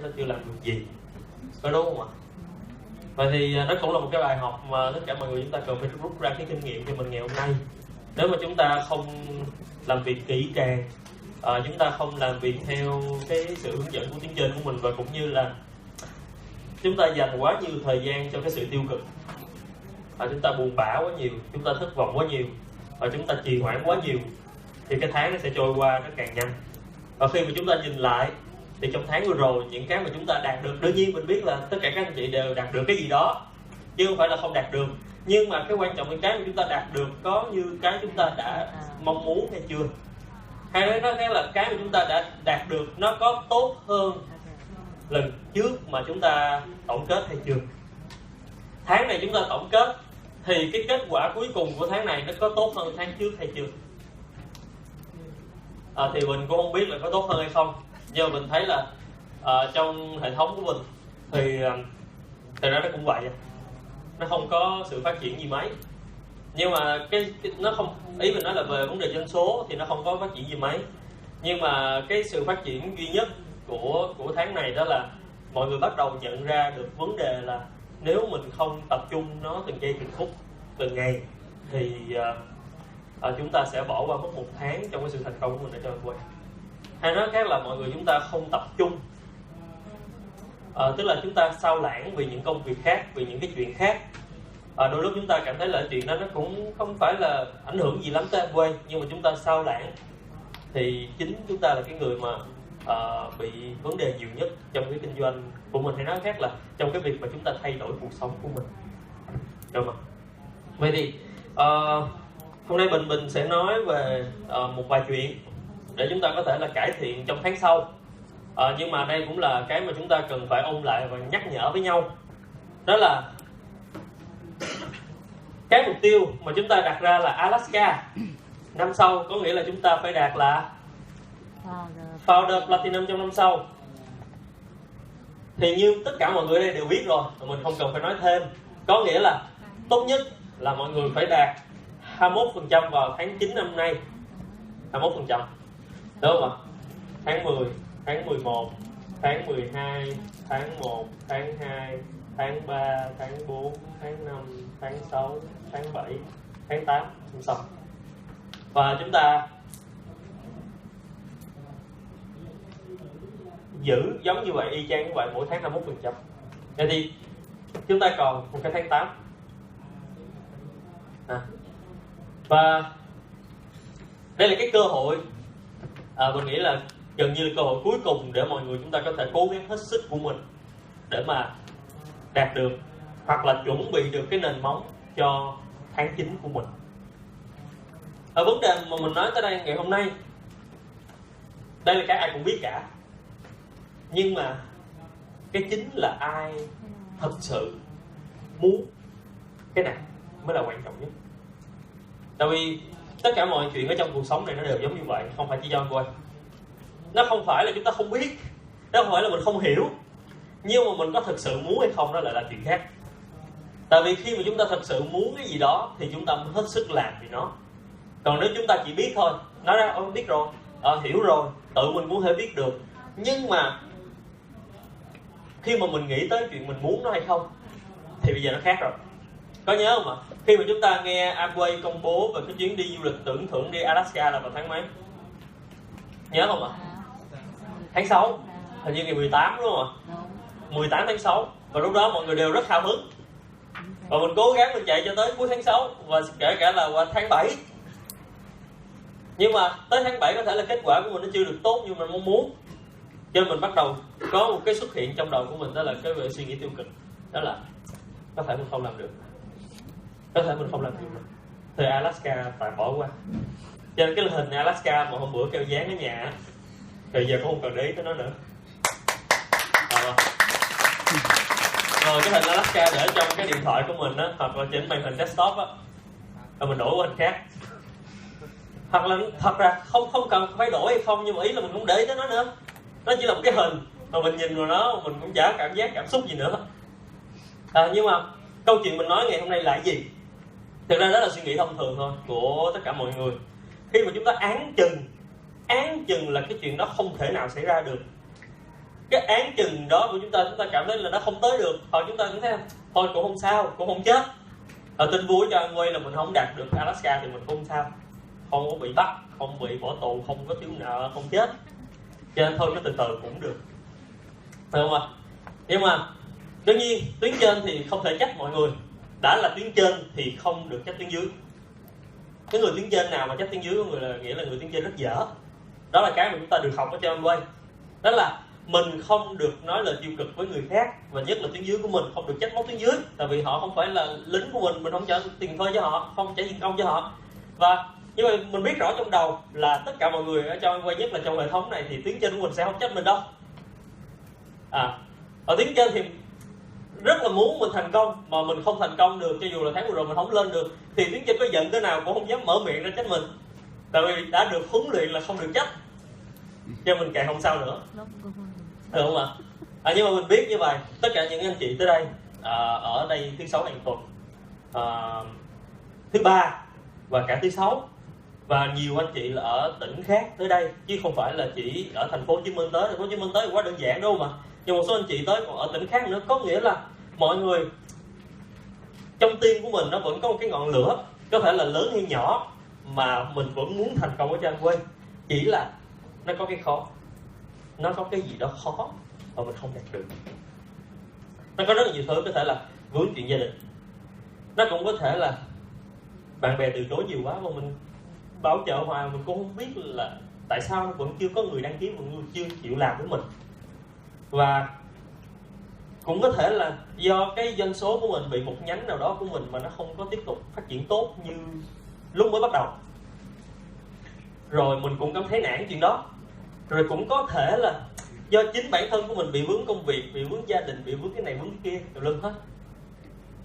chúng ta chưa làm được gì, có đúng không ạ? Vậy thì đó cũng là một cái bài học mà tất cả mọi người chúng ta cần phải rút ra cái kinh nghiệm cho mình ngày hôm nay. Nếu mà chúng ta không làm việc kỹ càng, chúng ta không làm việc theo cái sự hướng dẫn của tuyến trên của mình, và cũng như là chúng ta dành quá nhiều thời gian cho cái sự tiêu cực, chúng ta buồn bã quá nhiều, chúng ta thất vọng quá nhiều, và chúng ta trì hoãn quá nhiều, thì cái tháng nó sẽ trôi qua nó càng nhanh. Và khi mà chúng ta nhìn lại thì trong tháng vừa rồi những cái mà chúng ta đạt được, đương nhiên mình biết là tất cả các anh chị đều đạt được cái gì đó chứ không phải là không đạt được, nhưng mà cái quan trọng là cái mà chúng ta đạt được có như cái chúng ta đã mong muốn hay chưa, hay nói khác là cái mà chúng ta đã đạt được nó có tốt hơn lần trước mà chúng ta tổng kết hay chưa. Tháng này chúng ta tổng kết thì cái kết quả cuối cùng của tháng này nó có tốt hơn tháng trước hay chưa? Thì mình cũng không biết là có tốt hơn hay không, nhưng mà mình thấy là trong hệ thống của mình thì thật ra nó cũng vậy, nó không có sự phát triển gì mấy. Nhưng mà cái nó không, ý mình nói là về vấn đề doanh số thì nó không có phát triển gì mấy, nhưng mà cái sự phát triển duy nhất của tháng này đó là mọi người bắt đầu nhận ra được vấn đề là nếu mình không tập trung nó từng giây từng phút từng ngày thì chúng ta sẽ bỏ qua mất một tháng trong cái sự thành công của mình ở trên quay. Hay nói khác là mọi người chúng ta không tập trung, tức là chúng ta sao lãng vì những công việc khác, vì những cái chuyện khác. Đôi lúc chúng ta cảm thấy là chuyện đó nó cũng không phải là ảnh hưởng gì lắm tới quay, nhưng mà chúng ta sao lãng thì chính chúng ta là cái người mà bị vấn đề nhiều nhất trong cái kinh doanh của mình, hay nói khác là trong cái việc mà chúng ta thay đổi cuộc sống của mình, đúng không? Vậy thì hôm nay Bình sẽ nói về một vài chuyện để chúng ta có thể là cải thiện trong tháng sau. Nhưng mà đây cũng là cái mà chúng ta cần phải ôn lại và nhắc nhở với nhau. Đó là cái mục tiêu mà chúng ta đặt ra là Alaska năm sau, có nghĩa là chúng ta phải đạt là Founder Platinum trong năm sau. Thì như tất cả mọi người đây đều biết rồi, mình không cần phải nói thêm. Có nghĩa là tốt nhất là mọi người phải đạt 21% vào tháng 9 năm nay. 21%, đúng không ạ? Tháng 10, tháng 11, tháng 12, tháng 1, tháng 2, tháng 3, tháng 4, tháng 5, tháng 6, tháng 7, tháng 8 xong. Và chúng ta giữ giống như vậy, y chang như vậy, mỗi tháng 21%. Vậy thì chúng ta còn một cái tháng 8. Và đây là cái cơ hội, mình nghĩ là gần như là cơ hội cuối cùng để mọi người chúng ta có thể cố gắng hết sức của mình để mà đạt được hoặc là chuẩn bị được cái nền móng cho tháng 9 của mình. Vấn đề mà mình nói tới đây ngày hôm nay, đây là cái ai cũng biết cả, nhưng mà cái chính là ai thật sự muốn cái này mới là quan trọng nhất. Tại vì tất cả mọi chuyện ở trong cuộc sống này nó đều giống như vậy, không phải chỉ do anh. Nó không phải là chúng ta không biết, nó không phải là mình không hiểu, nhưng mà mình có thực sự muốn hay không đó lại là chuyện khác. Tại vì khi mà chúng ta thực sự muốn cái gì đó thì chúng ta mới hết sức làm vì nó. Còn nếu chúng ta chỉ biết thôi, nói ra biết rồi, hiểu rồi, tự mình cũng thể biết được, nhưng mà khi mà mình nghĩ tới chuyện mình muốn nó hay không thì bây giờ nó khác rồi. Có nhớ không ạ? Khi mà chúng ta nghe Amway công bố về cái chuyến đi du lịch tưởng thưởng đi Alaska là vào tháng mấy? Nhớ không ạ? Tháng 6, hình như ngày 18 đúng không ạ? 18 tháng 6. Và lúc đó mọi người đều rất hào hứng, và mình cố gắng mình chạy cho tới cuối tháng 6 và kể cả là qua tháng 7. Nhưng mà tới tháng 7 có thể là kết quả của mình nó chưa được tốt như mình mong muốn, cho nên mình bắt đầu có một cái xuất hiện trong đầu của mình, đó là cái suy nghĩ tiêu cực, đó là có thể mình không làm được, có thể mình không làm được, thì Alaska phải bỏ qua. Cho nên cái hình Alaska mà hôm bữa kêu dán ở nhà thì giờ cũng không cần để ý tới nó nữa. Rồi cái hình Alaska để trong cái điện thoại của mình á, hoặc là trên màn hình desktop á, rồi mình đổi qua hình khác. Hoặc là thật ra không cần phải đổi hay không, nhưng mà ý là mình cũng để ý tới nó nữa. Nó chỉ là một cái hình mà mình nhìn vào nó mình cũng chả cảm giác cảm xúc gì nữa. Nhưng mà câu chuyện mình nói ngày hôm nay là cái gì? Thực ra đó là suy nghĩ thông thường thôi của tất cả mọi người. Khi mà chúng ta án chừng là cái chuyện đó không thể nào xảy ra được, cái án chừng đó của chúng ta cảm thấy là nó không tới được, hoặc chúng ta cũng thấy thôi cũng không sao, cũng không chết. Tin vui cho anh quay là mình không đạt được Alaska thì mình cũng không sao, không có bị bắt, không bị bỏ tù, không có thiếu nợ, không chết, cho nên thôi cứ từ từ cũng được, phải không ạ? Nhưng mà đương nhiên tuyến trên thì không thể trách mọi người, đã là tuyến trên thì không được trách tuyến dưới. Cái người tuyến trên nào mà trách tuyến dưới của người là nghĩa là người tuyến trên rất dở. Đó là cái mà chúng ta được học ở trên Amway, đó là mình không được nói lời tiêu cực với người khác, và nhất là tuyến dưới của mình không được trách móc tuyến dưới, tại vì họ không phải là lính của mình không trả tiền thuê cho họ, không trả tiền công cho họ. Và nhưng mà mình biết rõ trong đầu là tất cả mọi người ở trong Amway, nhất là trong hệ thống này, thì tuyến trên của mình sẽ không trách mình đâu. Ở tuyến trên thì rất là muốn mình thành công, mà mình không thành công được, cho dù là tháng vừa rồi mình không lên được, thì tuyến trên có giận thế nào cũng không dám mở miệng ra trách mình, tại vì đã được huấn luyện là không được trách, cho mình càng không sao nữa, được không ạ? Nhưng mà mình biết như vậy, tất cả những anh chị tới đây ở đây thứ 6 hàng tuần, thứ 3 và cả thứ 6, và nhiều anh chị là ở tỉnh khác tới đây, chứ không phải là chỉ ở thành phố Hồ Chí Minh tới. Thành phố Hồ Chí Minh tới quá đơn giản đâu mà, nhưng một số anh chị tới còn ở tỉnh khác nữa. Có nghĩa là mọi người trong tim của mình nó vẫn có một cái ngọn lửa, có thể là lớn hay nhỏ, mà mình vẫn muốn thành công ở trên quê, chỉ là nó có cái khó, nó có cái gì đó khó mà mình không đạt được. Nó có rất là nhiều thứ, có thể là vướng chuyện gia đình, nó cũng có thể là bạn bè từ chối nhiều quá mà mình bảo trợ hoài mình cũng không biết là tại sao nó vẫn chưa có người đăng ký, vẫn chưa chịu làm với mình. Và cũng có thể là do cái doanh số của mình bị một nhánh nào đó của mình mà nó không có tiếp tục phát triển tốt như lúc mới bắt đầu, rồi mình cũng cảm thấy nản chuyện đó. Rồi cũng có thể là do chính bản thân của mình bị vướng công việc, bị vướng gia đình, bị vướng cái này vướng cái kia tùm lum hết.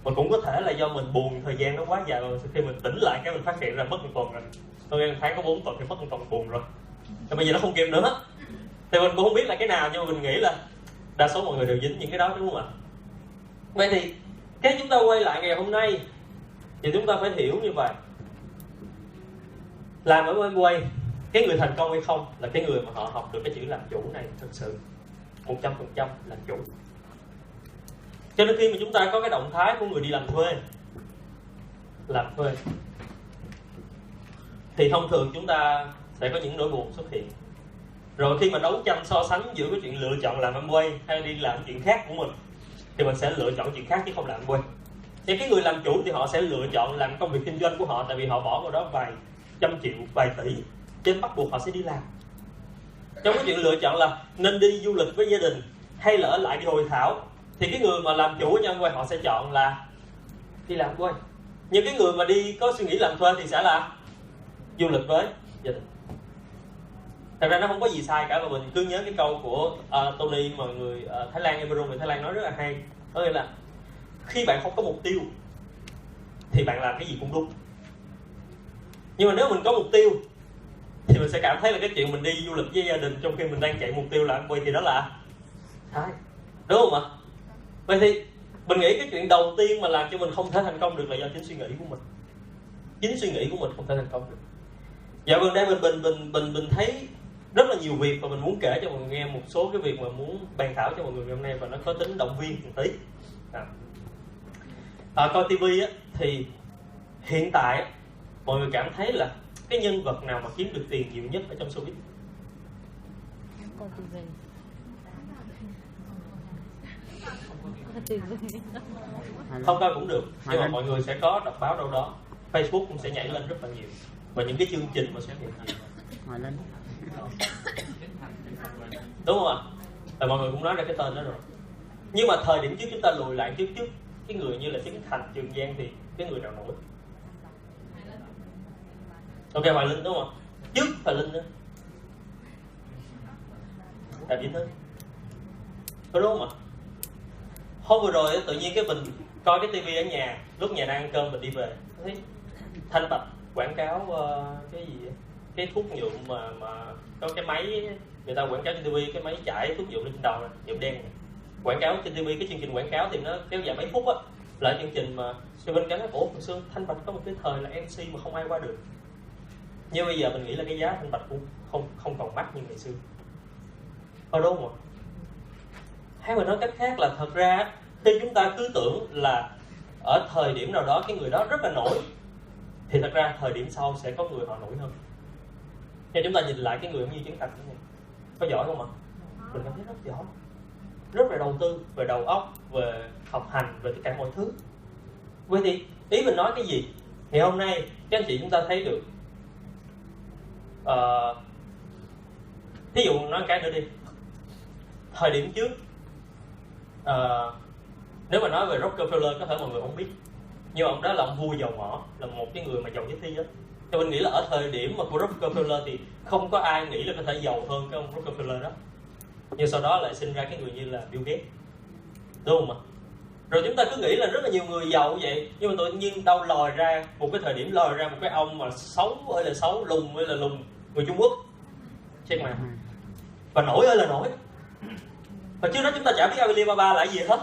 Mà cũng có thể là do mình buồn thời gian nó quá dài, rồi khi mình tỉnh lại cái mình phát hiện ra mất một tuần rồi, tôi tháng có 4 tuần thì mất một tuần buồn rồi, thì bây giờ nó không kịp nữa hết. Thì mình cũng không biết là cái nào, nhưng mà mình nghĩ là đa số mọi người đều dính những cái đó, đúng không ạ? Vậy thì cái chúng ta quay lại ngày hôm nay thì chúng ta phải hiểu như vậy, làm ở Amway, cái người thành công hay không là cái người mà họ học được cái chữ làm chủ này thực sự 100% làm chủ. Cho nên khi mà chúng ta có cái động thái của người đi làm thuê, thì thông thường chúng ta sẽ có những nỗi buồn xuất hiện. Rồi khi mà đấu tranh so sánh giữa cái chuyện lựa chọn làm Amway hay đi làm chuyện khác của mình, thì mình sẽ lựa chọn chuyện khác chứ không làm Amway. Thì cái người làm chủ thì họ sẽ lựa chọn làm công việc kinh doanh của họ, tại vì họ bỏ vào đó vài trăm triệu, vài tỷ, trên bắt buộc họ sẽ đi làm. Trong cái chuyện lựa chọn là nên đi du lịch với gia đình hay là ở lại đi hội thảo, thì cái người mà làm chủ ở Amway họ sẽ chọn là đi làm Amway. Nhưng cái người mà đi có suy nghĩ làm thuê thì sẽ là du lịch với gia đình. Thật ra nó không có gì sai cả, và mình cứ nhớ cái câu của Tony mà người Thái Lan, Ebro người Thái Lan nói rất là hay. Đó nghĩa là khi bạn không có mục tiêu thì bạn làm cái gì cũng đúng. Nhưng mà nếu mình có mục tiêu thì mình sẽ cảm thấy là cái chuyện mình đi du lịch với gia đình trong khi mình đang chạy mục tiêu là Amway thì đó là sai, đúng không ạ? Vậy thì mình nghĩ cái chuyện đầu tiên mà làm cho mình không thể thành công được là do chính suy nghĩ của mình. Chính suy nghĩ của mình không thể thành công được. Dạo gần đây mình thấy rất là nhiều việc, và mình muốn kể cho mọi người nghe một số cái việc mà muốn bàn thảo cho mọi người ngày hôm nay, và nó có tính động viên một tí. Coi TV á, thì hiện tại mọi người cảm thấy là cái nhân vật nào mà kiếm được tiền nhiều nhất ở trong showbiz? Không coi cũng được, nhưng mà mọi người sẽ có đọc báo đâu đó, Facebook cũng sẽ nhảy lên rất là nhiều, và những cái chương trình mà xuất hiện nhiều. Đúng không ạ? Tại mọi người cũng nói ra cái tên đó rồi. Nhưng mà thời điểm trước chúng ta lùi lại trước cái người như là Trấn Thành, Trường Giang thì cái người nào nổi? Ok, Hoài Linh đúng không ạ? Trước Hoài Linh nữa Đàm Vĩnh Hưng, có đúng không ạ? Hôm vừa rồi tự nhiên cái mình coi cái tivi ở nhà, lúc nhà đang ăn cơm mình đi về thấy Thanh Bạch quảng cáo cái gì vậy? Cái thuốc nhuộm mà có cái máy người ta quảng cáo trên TV, cái máy chải thuốc nhuộm lên trên đầu này, nhuộm đen này. Quảng cáo trên TV, cái chương trình quảng cáo thì nó kéo dài mấy phút á, là chương trình mà sư bên cánh nói ủa hồi xưa Thanh Bạch có một cái thời là MC mà không ai qua được. Nhưng bây giờ mình nghĩ là cái giá Thanh Bạch cũng không còn mắc như ngày xưa, có đúng không ạ? Hay mà nói cách khác là thật ra khi chúng ta cứ tưởng là ở thời điểm nào đó cái người đó rất là nổi, thì thật ra thời điểm sau sẽ có người họ nổi hơn. Nên chúng ta nhìn lại cái người như Trấn Thành này, có giỏi không ạ? Mình cảm thấy rất giỏi, rất là đầu tư về đầu óc, về học hành, về tất cả mọi thứ. Vậy thì ý mình nói cái gì? Thì hôm nay các anh chị chúng ta thấy được, thí dụ nói cái nữa đi. Thời điểm trước, nếu mà nói về Rockefeller có thể mọi người không biết, nhưng ông đó là ông vua dầu mỏ, là một cái người mà giàu nhất thế giới. Thì mình nghĩ là ở thời điểm mà của Rockefeller thì không có ai nghĩ là có thể giàu hơn cái ông Rockefeller đó. Nhưng sau đó lại sinh ra cái người như là Bill Gates, đúng không ạ? Rồi chúng ta cứ nghĩ là rất là nhiều người giàu như vậy, nhưng mà tự nhiên đâu lòi ra một cái thời điểm, lòi ra một cái ông mà xấu ơi là xấu, lùn ơi là lùn, người Trung Quốc, check mà, và nổi ơi là nổi. Và trước đó chúng ta chả biết Alibaba là cái gì hết,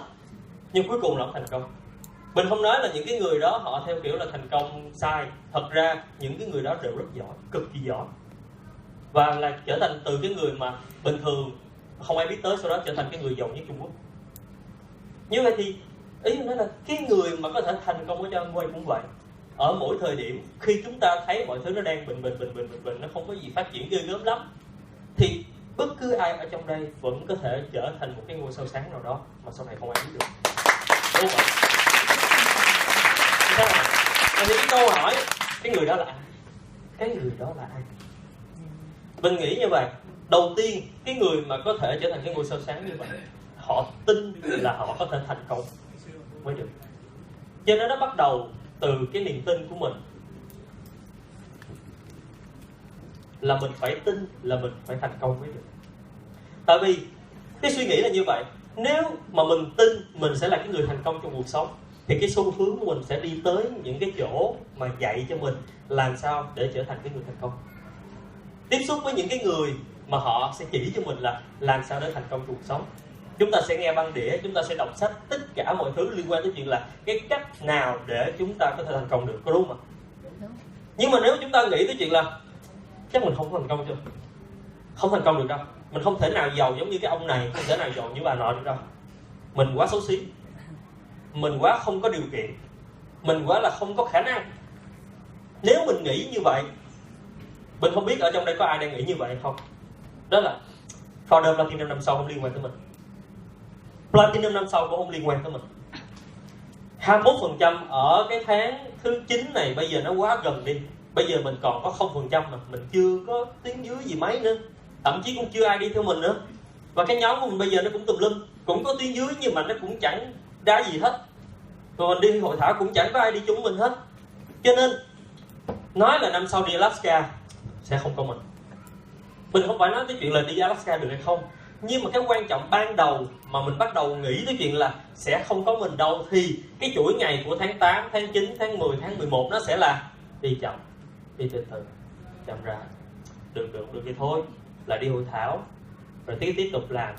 nhưng cuối cùng là ông thành công. Mình không nói là những cái người đó họ theo kiểu là thành công sai. Thật ra những cái người đó đều rất giỏi, cực kỳ giỏi, và là trở thành từ cái người mà bình thường không ai biết tới, sau đó trở thành cái người giàu nhất Trung Quốc. Như vậy thì ý mình nói là cái người mà có thể thành công ở trong quay cũng vậy. Ở mỗi thời điểm khi chúng ta thấy mọi thứ nó đang bình, nó không có gì phát triển ghê gớm lắm, thì bất cứ ai ở trong đây vẫn có thể trở thành một cái ngôi sao sáng nào đó mà sau này không ai biết được, đúng không ạ? Sao ạ? Thì cái câu hỏi cái người đó là ai? Cái người đó là ai? Mình nghĩ như vậy. Đầu tiên, cái người mà có thể trở thành cái ngôi sao sáng như vậy, họ tin là họ có thể thành công mới được. Cho nên nó bắt đầu từ cái niềm tin của mình, là mình phải tin là mình phải thành công mới được. Tại vì cái suy nghĩ là như vậy, nếu mà mình tin mình sẽ là cái người thành công trong cuộc sống, thì cái xu hướng của mình sẽ đi tới những cái chỗ mà dạy cho mình làm sao để trở thành cái người thành công. Tiếp xúc với những cái người mà họ sẽ chỉ cho mình là làm sao để thành công trong cuộc sống. Chúng ta sẽ nghe băng đĩa, chúng ta sẽ đọc sách, tất cả mọi thứ liên quan tới chuyện là cái cách nào để chúng ta có thể thành công được, có đúng không ạ? Nhưng mà nếu chúng ta nghĩ tới chuyện là chắc mình không thành công chưa? Không thành công được đâu. Mình không thể nào giàu giống như cái ông này, không thể nào giàu như bà nọ được đâu. Mình quá xấu xí, mình quá không có điều kiện, mình quá là không có khả năng. Nếu mình nghĩ như vậy, mình không biết ở trong đây có ai đang nghĩ như vậy hay không. Đó là Founder Platinum năm sau không liên quan tới mình, Platinum năm sau cũng không liên quan tới mình. 21% ở cái tháng thứ 9 này bây giờ nó quá gần đi. Bây giờ mình còn có 0% mà mình chưa có tiếng dưới gì mấy nữa, thậm chí cũng chưa ai đi theo mình nữa. Và cái nhóm của mình bây giờ nó cũng tùm lum, cũng có tiếng dưới nhưng mà nó cũng chẳng ra gì hết. Rồi mình đi hội thảo cũng chẳng có ai đi chung mình hết. Cho nên nói là năm sau đi Alaska sẽ không có mình. Mình không phải nói tới chuyện là đi Alaska được hay không, nhưng mà cái quan trọng ban đầu mà mình bắt đầu nghĩ tới chuyện là sẽ không có mình đâu, thì cái chuỗi ngày của tháng 8, tháng 9, tháng 10, tháng 11 nó sẽ là đi chậm, đi từ từ, chậm rãi, được thì thôi, là đi hội thảo, rồi tiếp tục làm.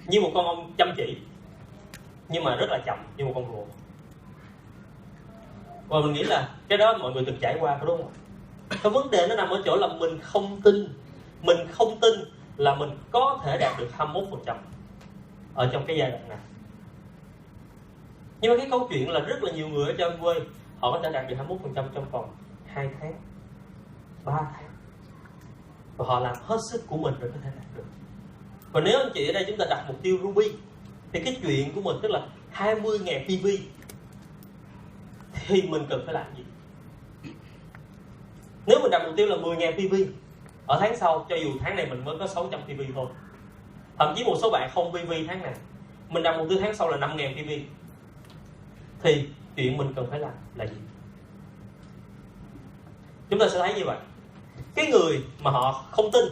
Như một con ong chăm chỉ, nhưng mà rất là chậm, như một con rùa. Và mình nghĩ là cái đó mọi người từng trải qua, có đúng không? Cái vấn đề nó nằm ở chỗ là mình không tin. Mình không tin là mình có thể đạt được 21% ở trong cái giai đoạn này. Nhưng mà cái câu chuyện là rất là nhiều người ở trên quê họ có thể đạt được 21% trong vòng 2 tháng, 3 tháng, và họ làm hết sức của mình để có thể đạt được. Và nếu anh chị ở đây chúng ta đặt mục tiêu Ruby, thì cái chuyện của mình tức là 20.000 PV, thì mình cần phải làm gì? Nếu mình đặt mục tiêu là 10.000 PV, ở tháng sau, cho dù tháng này mình mới có 600 PV thôi, thậm chí một số bạn không PV tháng này, mình đặt mục tiêu tháng sau là 5.000 PV, thì chuyện mình cần phải làm là gì? Chúng ta sẽ thấy như vậy. Cái người mà họ không tin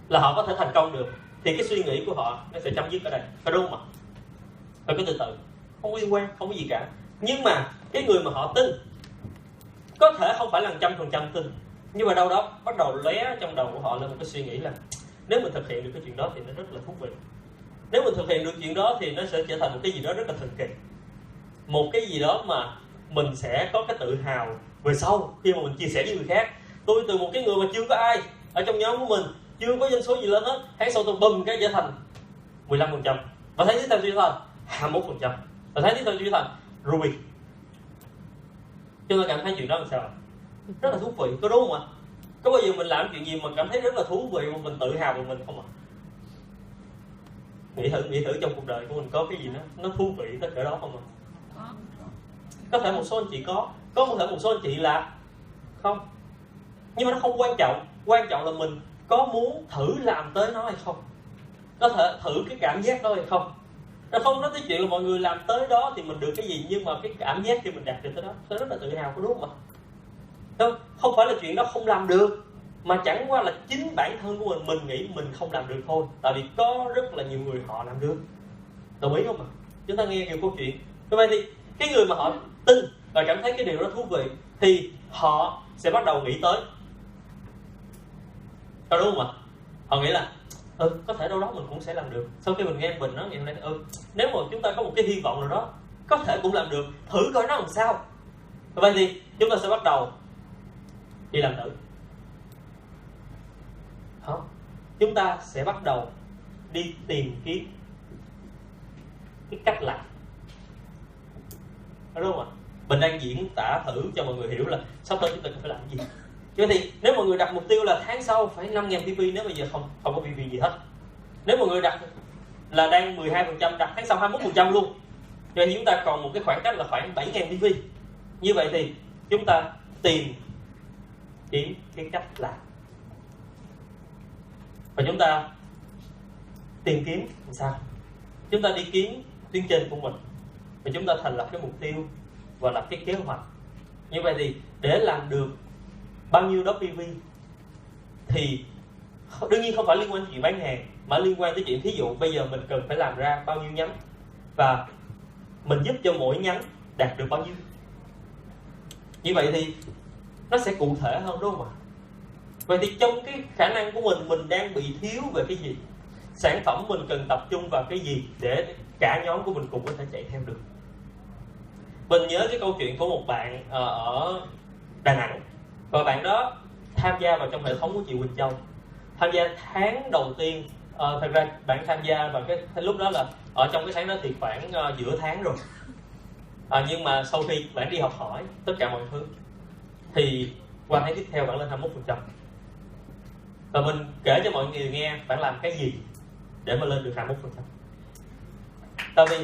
là họ có thể thành công được, thì cái suy nghĩ của họ nó sẽ chấm dứt ở đây, phải đúng không ạ? Phải có từ từ, không liên quan, không có gì cả. Nhưng mà cái người mà họ tin, có thể không phải là 100% tin, nhưng mà đâu đó bắt đầu lóe trong đầu của họ lên một cái suy nghĩ là nếu mình thực hiện được cái chuyện đó thì nó rất là thú vị. Nếu mình thực hiện được chuyện đó thì nó sẽ trở thành một cái gì đó rất là thần kỳ, một cái gì đó mà mình sẽ có cái tự hào về sau khi mà mình chia sẻ với người khác. Tôi từ một cái người mà chưa có ai ở trong nhóm của mình, chưa có doanh số gì lên hết, tháng sau tôi bùm cái trở thành 15%, và tháng tiếp theo tôi trở thành 21%, và tháng tiếp theo tôi trở thành Ruby. Chúng ta cảm thấy chuyện đó làm sao? Rất là thú vị, có đúng không ạ? Có bao giờ mình làm chuyện gì mà cảm thấy rất là thú vị mà mình tự hào về mình không ạ? Nghĩ thử trong cuộc đời của mình có cái gì nó thú vị tới cỡ đó không ạ? Có thể một số anh chị có thể một số anh chị là không. Nhưng mà nó không quan trọng. Quan trọng là mình có muốn thử làm tới nó hay không, có thể thử cái cảm giác đó hay không. Nó không nói tới chuyện là mọi người làm tới đó thì mình được cái gì, nhưng mà cái cảm giác khi mình đạt được tới đó tôi rất là tự hào, có đúng không ạ? Không phải là chuyện đó không làm được, mà chẳng qua là chính bản thân của mình nghĩ mình không làm được thôi. Tại vì có rất là nhiều người họ làm được. Đồng ý không ạ? Chúng ta nghe nhiều câu chuyện. Vậy thì cái người mà họ tin và cảm thấy cái điều đó thú vị thì họ sẽ bắt đầu nghĩ tới, có đúng không ạ? Họ nghĩ là có thể đâu đó mình cũng sẽ làm được. Sau khi mình nghe Bình nói ngày hôm nay, nếu mà chúng ta có một cái hy vọng nào đó, có thể cũng làm được, thử coi nó làm sao. Vậy thì chúng ta sẽ bắt đầu đi làm thử. Chúng ta sẽ bắt đầu đi tìm kiếm cái cách làm, đúng không ạ? Mình đang diễn tả thử cho mọi người hiểu là sắp tới chúng ta phải làm cái gì. Vậy thì nếu mọi người đặt mục tiêu là tháng sau phải 5.000 PV, nếu bây giờ không có PV gì hết. Nếu mọi người đặt là đang 12%, đặt tháng sau 21% luôn, vậy thì chúng ta còn một cái khoảng cách là khoảng 7.000 PV. Như vậy thì chúng ta tìm kiếm cái cách làm, và chúng ta tìm kiếm làm sao? Chúng ta đi kiếm tuyến trên của mình, và chúng ta thành lập cái mục tiêu và lập cái kế hoạch. Như vậy thì để làm được bao nhiêu đó PV thì đương nhiên không phải liên quan đến chuyện bán hàng, mà liên quan tới chuyện thí dụ bây giờ mình cần phải làm ra bao nhiêu nhánh, và mình giúp cho mỗi nhánh đạt được bao nhiêu. Như vậy thì nó sẽ cụ thể hơn, đúng không ạ? Vậy thì trong cái khả năng của mình đang bị thiếu về cái gì? Sản phẩm mình cần tập trung vào cái gì để cả nhóm của mình cùng có thể chạy theo được? Mình nhớ cái câu chuyện của một bạn ở Đà Nẵng, và bạn đó tham gia vào trong hệ thống của chị Quỳnh Châu. Tham gia tháng đầu tiên, thật ra bạn tham gia vào cái lúc đó là ở trong cái tháng đó thì khoảng giữa tháng rồi. Nhưng mà sau khi bạn đi học hỏi tất cả mọi thứ thì qua tháng tiếp theo bạn lên 21%. Và mình kể cho mọi người nghe bạn làm cái gì để mà lên được 21%. Tại vì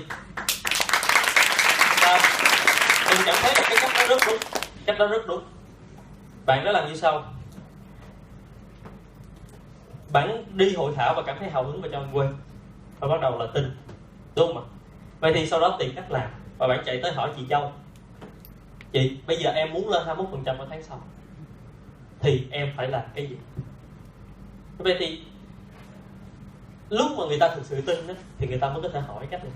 mình cảm thấy là cái cách đó rất đúng. Cách đó rất đúng. Bạn đã làm như sau. Bạn đi hội thảo và cảm thấy hào hứng và cho anh quên, và bắt đầu là tin, đúng không ạ? Vậy thì sau đó tìm cách làm, và bạn chạy tới hỏi chị Châu: chị, bây giờ em muốn lên 21% ở tháng sau thì em phải làm cái gì? Vậy thì lúc mà người ta thực sự tin đó, thì người ta mới có thể hỏi cách này.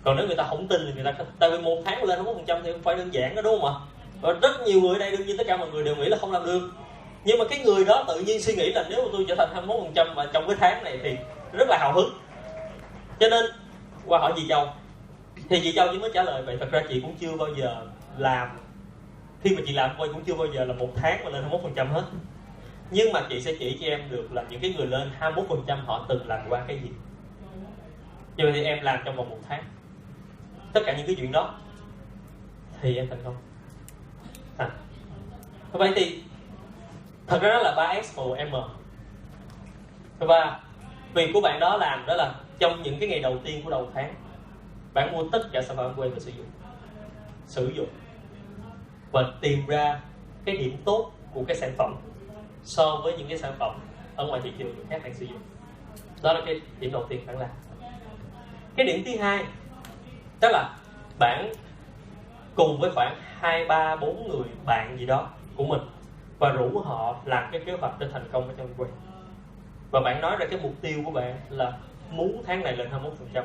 Còn nếu người ta không tin thì người ta không. Tại vì một tháng lên 21% thì không phải đơn giản đó, đúng không ạ? Và rất nhiều người ở đây, đương nhiên tất cả mọi người đều nghĩ là không làm được. Nhưng mà cái người đó tự nhiên suy nghĩ là nếu mà tôi trở thành 21% mà trong cái tháng này thì rất là hào hứng. Cho nên qua hỏi chị Châu thì chị Châu chỉ mới trả lời vậy. Thật ra chị cũng chưa bao giờ làm, khi mà chị làm quay cũng chưa bao giờ là một tháng mà lên 21% hết. Nhưng mà chị sẽ chỉ cho em được là những cái người lên 21% họ từng làm qua cái gì. Như vậy thì em làm trong vòng một tháng tất cả những cái chuyện đó thì em thành công. Vậy thì thật ra đó là 3X1M. Và việc của bạn đó làm đó là trong những cái ngày đầu tiên của đầu tháng, bạn mua tất cả sản phẩm Amway và sử dụng và tìm ra cái điểm tốt của cái sản phẩm so với những cái sản phẩm ở ngoài thị trường khác đang sử dụng. Đó là cái điểm đầu tiên bạn làm. Cái điểm thứ hai đó là bạn cùng với khoảng 2, 3, 4 người bạn gì đó của mình và rủ họ làm cái kế hoạch để thành công ở trong Amway. Và bạn nói ra cái mục tiêu của bạn là muốn tháng này lên 21%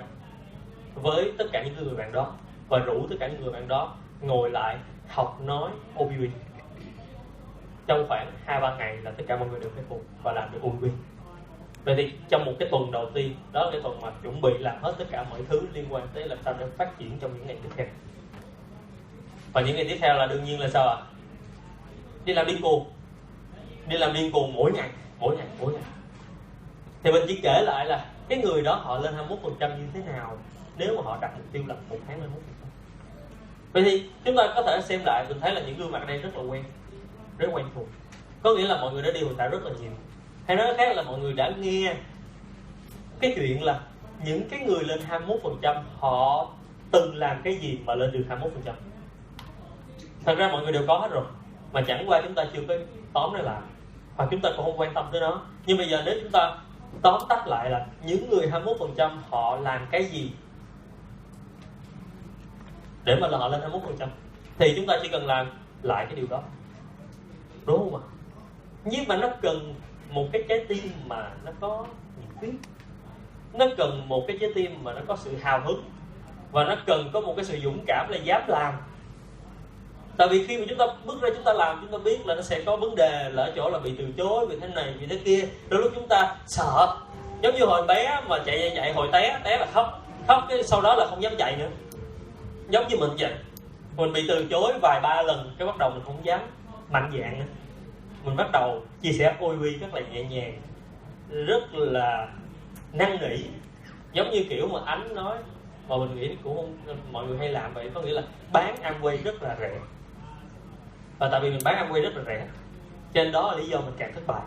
với tất cả những người bạn đó, và rủ tất cả những người bạn đó ngồi lại học nói OPV. Trong khoảng 2-3 ngày là tất cả mọi người đều phải cùng và làm được OPV. Vậy thì trong một cái tuần đầu tiên, đó là cái tuần mà chuẩn bị làm hết tất cả mọi thứ liên quan tới làm sao để phát triển trong những ngày tiếp theo. Và những ngày tiếp theo là đương nhiên là sao ạ? Đi làm điên cuồng mỗi ngày. Thì mình chỉ kể lại là cái người đó họ lên 21% như thế nào nếu mà họ đặt mục tiêu là một tháng lên 21%. Vậy thì chúng ta có thể xem lại, mình thấy là những gương mặt ở đây rất là quen, rất quen thuộc. Có nghĩa là mọi người đã đi hội thảo rất là nhiều. Hay nói khác là mọi người đã nghe cái chuyện là những cái người lên 21% họ từng làm cái gì mà lên được 21%. Thật ra mọi người đều có hết rồi, mà chẳng qua chúng ta chưa có tóm nó lại, hoặc chúng ta cũng không quan tâm tới nó. Nhưng bây giờ nếu chúng ta tóm tắt lại là những người 21% họ làm cái gì để mà họ lên 21%, thì chúng ta chỉ cần làm lại cái điều đó, đúng không ạ? Nhưng mà nó cần một cái trái tim mà nó có nhiệt huyết, nó cần một cái trái tim mà nó có sự hào hứng, và nó cần có một cái sự dũng cảm là dám làm. Tại vì khi mà chúng ta bước ra chúng ta làm, chúng ta biết là nó sẽ có vấn đề là ở chỗ là bị từ chối, bị thế này, bị thế kia. Đôi lúc chúng ta sợ, giống như hồi bé mà chạy hồi té là khóc cái sau đó là không dám chạy nữa. Giống như mình vậy, mình bị từ chối vài ba lần cái bắt đầu mình không dám mạnh dạn nữa. Mình bắt đầu chia sẻ ôi quy rất là nhẹ nhàng, rất là năn nỉ, giống như kiểu mà Ánh nói mà mình nghĩ cũng không mọi người hay làm vậy, có nghĩa là bán Amway rất là rẻ. Và tại vì mình bán Amway rất là rẻ, trên đó là lý do mình càng thất bại.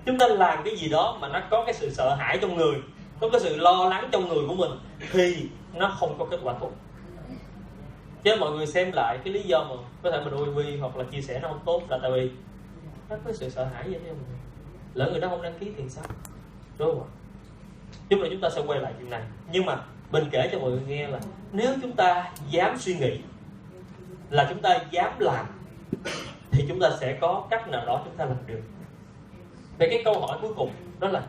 Chúng ta làm cái gì đó mà nó có cái sự sợ hãi trong người, có cái sự lo lắng trong người của mình, thì nó không có kết quả tốt. Chứ mọi người xem lại cái lý do mà có thể mình OV hoặc là chia sẻ nó không tốt là tại vì nó có sự sợ hãi vậy. Lỡ người đó không đăng ký thì sao, đúng không ạ? Chúng ta chúng ta sẽ quay lại chuyện này. Nhưng mà mình kể cho mọi người nghe là nếu chúng ta dám suy nghĩ, là chúng ta dám làm, thì chúng ta sẽ có cách nào đó chúng ta làm được. Về cái câu hỏi cuối cùng đó là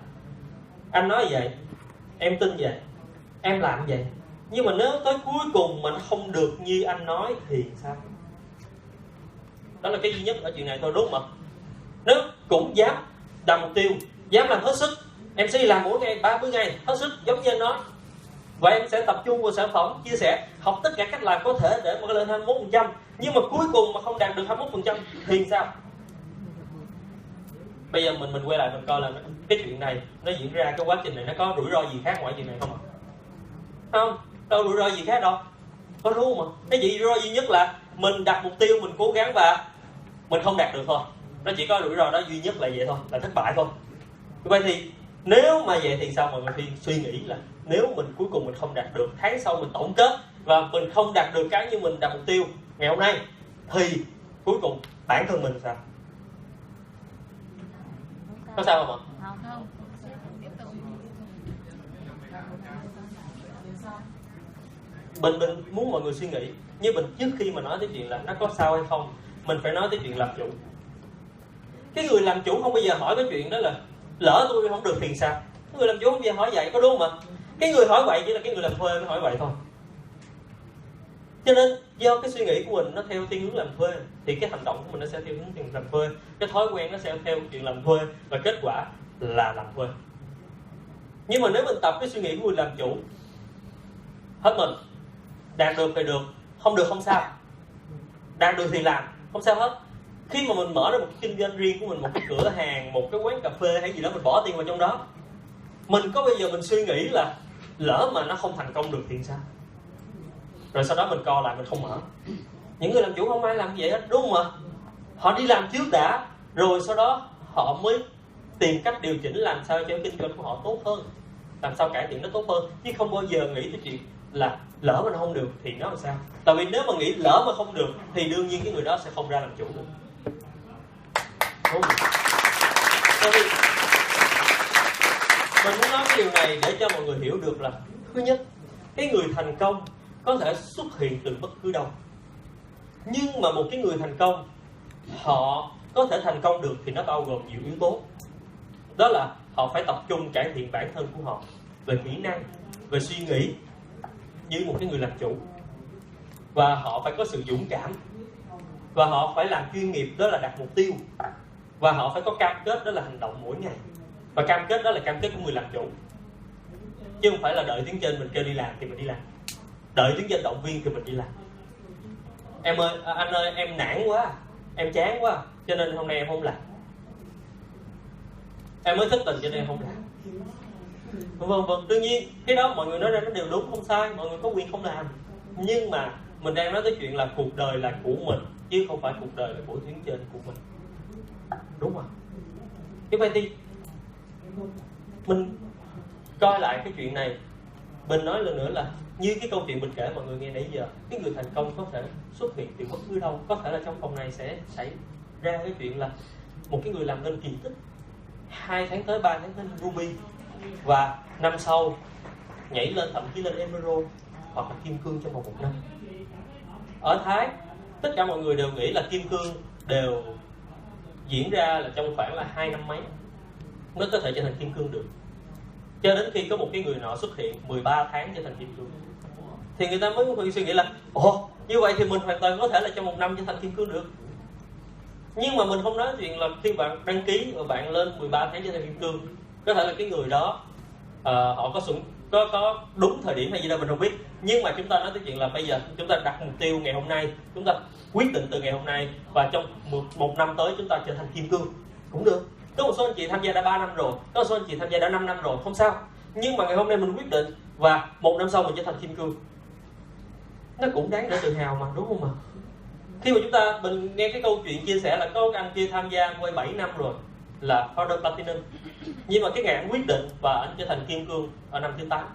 anh nói vậy, em tin vậy, em làm vậy, nhưng mà nếu tới cuối cùng mà nó không được như anh nói thì sao? Đó là cái duy nhất ở chuyện này thôi, đúng không ạ? Nếu cũng dám đặt mục tiêu, dám làm hết sức, em sẽ đi làm mỗi ngày 30 ngày hết sức giống như anh nói, và em sẽ tập trung vào sản phẩm, chia sẻ, học tất cả cách làm có thể để mà lên 21%. Nhưng mà cuối cùng mà không đạt được 21% thì sao? Bây giờ mình quay lại mình coi là cái chuyện này nó diễn ra, cái quá trình này nó có rủi ro gì khác ngoài chuyện này không ạ? Không, đâu rủi ro gì khác đâu, có đúng không ạ? Cái rủi ro duy nhất là mình đặt mục tiêu, mình cố gắng và mình không đạt được thôi. Nó chỉ có rủi ro đó duy nhất là vậy thôi, là thất bại thôi. Vậy thì nếu mà vậy thì sao? Mọi người suy nghĩ là nếu mình cuối cùng mình không đạt được, tháng sau mình tổng kết và mình không đạt được cái như mình đặt mục tiêu ngày hôm nay, thì cuối cùng bản thân mình sao? Có sao không ạ? Không. Mình muốn mọi người suy nghĩ, nhưng mình trước khi mà nói tới chuyện là nó có sao hay không, mình phải nói tới chuyện làm chủ. Cái người làm chủ không bao giờ hỏi cái chuyện đó là lỡ tôi không được thì sao. Cái người làm chủ không bao giờ hỏi vậy, có đúng không ạ? Cái người hỏi vậy chỉ là cái người làm thuê mới hỏi vậy thôi. Cho nên do cái suy nghĩ của mình nó theo thiên hướng làm thuê, thì cái hành động của mình nó sẽ theo hướng chuyện làm thuê, cái thói quen nó sẽ theo chuyện làm thuê, và kết quả là làm thuê. Nhưng mà nếu mình tập cái suy nghĩ của người làm chủ hết mình, đạt được thì được, không được không sao, đạt được thì làm, không sao hết. Khi mà mình mở ra một cái kinh doanh riêng của mình, một cái cửa hàng, một cái quán cà phê hay gì đó, mình bỏ tiền vào trong đó, mình có bây giờ mình suy nghĩ là lỡ mà nó không thành công được thì sao, rồi sau đó mình co lại mình không mở. Những người làm chủ không ai làm vậy hết, đúng không ạ? Họ đi làm trước đã, rồi sau đó họ mới tìm cách điều chỉnh làm sao cho kinh doanh của họ tốt hơn, làm sao cải thiện nó tốt hơn, chứ không bao giờ nghĩ tới chuyện là lỡ mà nó không được thì nó làm sao. Tại vì nếu mà nghĩ lỡ mà không được thì đương nhiên cái người đó sẽ không ra làm chủ được. Đúng không? Tại vì mình muốn nói cái điều này để cho mọi người hiểu được là thứ nhất, cái người thành công có thể xuất hiện từ bất cứ đâu, nhưng mà một cái người thành công họ có thể thành công được thì nó bao gồm nhiều yếu tố. Đó là họ phải tập trung cải thiện bản thân của họ về kỹ năng, về suy nghĩ như một cái người làm chủ, và họ phải có sự dũng cảm, và họ phải làm chuyên nghiệp, đó là đặt mục tiêu, và họ phải có cam kết, đó là hành động mỗi ngày. Và cam kết đó là cam kết của người làm chủ, chứ không phải là đợi tiếng trên mình kêu đi làm thì mình đi làm, đợi tiếng trên động viên thì mình đi làm. Em ơi, anh ơi, em nản quá, em chán quá, cho nên hôm nay em không làm. Em mới thất tình cho nên em không làm. Vâng, đương nhiên cái đó mọi người nói ra nó đều đúng không sai, mọi người có quyền không làm, nhưng mà mình đang nói tới chuyện là cuộc đời là của mình chứ không phải cuộc đời là của tuyến trên của mình, đúng không? Như vậy thì mình coi lại cái chuyện này, mình nói lần nữa là như cái câu chuyện mình kể mọi người nghe nãy giờ, cái người thành công có thể xuất hiện từ bất cứ đâu, có thể là trong phòng này sẽ xảy ra cái chuyện là một cái người làm nên kỳ tích, 2 tháng tới 3 tháng tới Ruby, và năm sau nhảy lên thậm chí lên Emerald hoặc là kim cương trong vòng 1 năm. Ở Thái tất cả mọi người đều nghĩ là kim cương đều diễn ra là trong khoảng là 2 năm mấy mới có thể trở thành kim cương được, cho đến khi có một cái người nọ xuất hiện 13 tháng trở thành kim cương, thì người ta mới suy nghĩ là ồ, như vậy thì mình hoàn toàn có thể là trong 1 năm trở thành kim cương được. Nhưng mà mình không nói chuyện là khi bạn đăng ký và bạn lên 13 tháng trở thành kim cương, có thể là cái người đó họ có đúng thời điểm hay gì đâu mình không biết, nhưng mà chúng ta nói tới chuyện là bây giờ chúng ta đặt mục tiêu ngày hôm nay, chúng ta quyết định từ ngày hôm nay và trong một năm tới chúng ta trở thành kim cương cũng được. Có một số anh chị tham gia đã 3 năm rồi, có một số anh chị tham gia đã 5 năm rồi, không sao, nhưng mà ngày hôm nay mình quyết định và 1 năm sau mình trở thành kim cương, nó cũng đáng để tự hào mà, đúng không ạ? Khi mà mình nghe cái câu chuyện chia sẻ là có anh kia tham gia quay 7 năm rồi là Founder Platinum, nhưng mà cái ngày anh quyết định và anh trở thành kim cương ở năm thứ 8,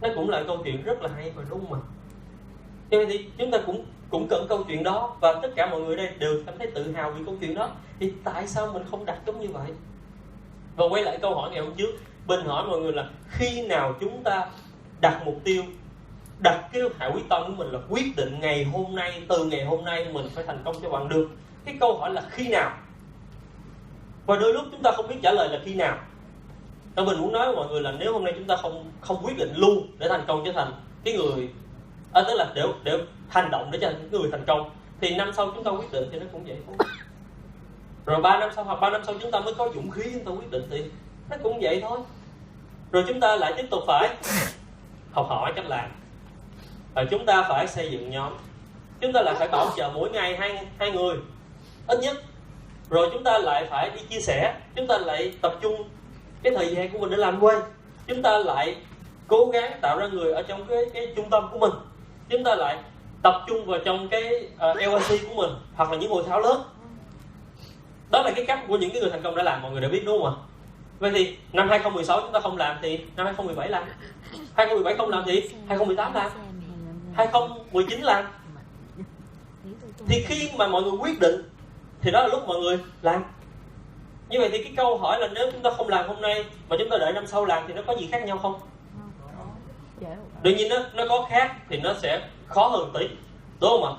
nó cũng là câu chuyện rất là hay mà, đúng không ạ? Cho nên thì chúng ta cũng cần câu chuyện đó, và tất cả mọi người đây đều cảm thấy tự hào vì câu chuyện đó, thì tại sao mình không đặt giống như vậy? Và quay lại câu hỏi ngày hôm trước, Bình hỏi mọi người là khi nào chúng ta đặt mục tiêu, đặt cái hạ quyết tâm của mình là quyết định ngày hôm nay, từ ngày hôm nay mình phải thành công cho bằng được. Cái câu hỏi là khi nào, và đôi lúc chúng ta không biết trả lời là khi nào. Và mình muốn nói với mọi người là nếu hôm nay chúng ta không quyết định luôn để thành công trở thành cái người, tức là để hành động để trở thành cái người thành công, thì năm sau chúng ta quyết định thì nó cũng vậy thôi. Rồi 3 năm sau hoặc 3 năm sau chúng ta mới có dũng khí chúng ta quyết định thì nó cũng vậy thôi. Rồi chúng ta lại tiếp tục phải học hỏi cách làm, và chúng ta phải xây dựng nhóm, chúng ta lại phải bảo trợ mỗi ngày hai người ít nhất, rồi chúng ta lại phải đi chia sẻ, chúng ta lại tập trung cái thời gian của mình để làm quay, chúng ta lại cố gắng tạo ra người ở trong cái trung tâm của mình, chúng ta lại tập trung vào trong cái LRC của mình hoặc là những hội thảo lớn. Đó là cái cách của những cái người thành công đã làm, mọi người đã biết đúng không ạ? Vậy thì năm 2016 chúng ta không làm thì năm 2017 làm, 2017 không làm thì 2018 làm, 2019 làm. Thì khi mà mọi người quyết định thì đó là lúc mọi người làm. Như vậy thì cái câu hỏi là nếu chúng ta không làm hôm nay mà chúng ta đợi năm sau làm thì nó có gì khác nhau không? Đương nhiên nó có khác thì nó sẽ khó hơn tí, đúng không ạ?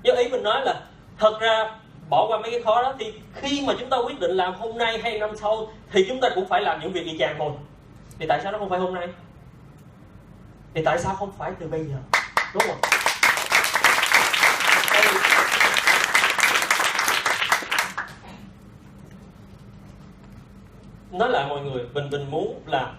Nhưng ý mình nói là thật ra bỏ qua mấy cái khó đó, thì khi mà chúng ta quyết định làm hôm nay hay năm sau thì chúng ta cũng phải làm những việc y chang thôi. Thì tại sao nó không phải hôm nay? Thì tại sao không phải từ bây giờ? Đúng không? Nói lại mọi người, mình muốn là